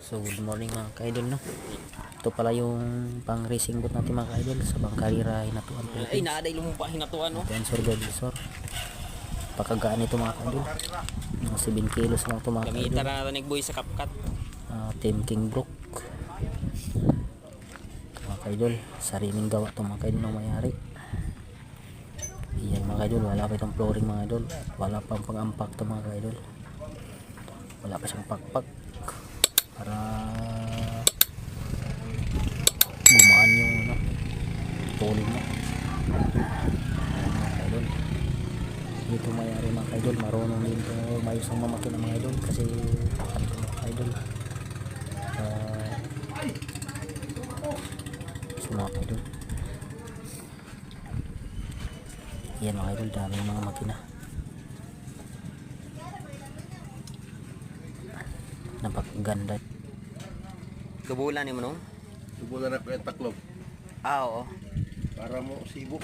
So good morning mga ka-idol, no? Ito pala yung pang racing boat natin mga ka-idol sa Bangkalira, Hinatuan, Ay, Philippines. naaday lumumpa hinatuan, no? Ito ang Survivor. Pakagaan ito mga ka-idol. Mga 7 kilos lang ito mga Gamitan ka-idol. na natin nagbuhay sa kapkat. Team King Brook. Ito mga ka-idol, sariling gawa ito mga ka-idol ng mayari. Iyan mga ka-idol, wala pa itong flooring mga ka-idol. Wala pa ang pang-ampak ito mga ka-idol. Wala pa siyang pakpak para gumaan yung tulin mo. Ayan mga ka-idol, dito mayari mga ka-idol, marunong din ito mayos ang mamakina mga idol kasi ano mga ka-idol, so mga ka-idol, yan mga idol, daming mga makina, napakaganda. Gabulan ni mo, no? Subulan na ko yung taklog Ah, oo. para mo sibo.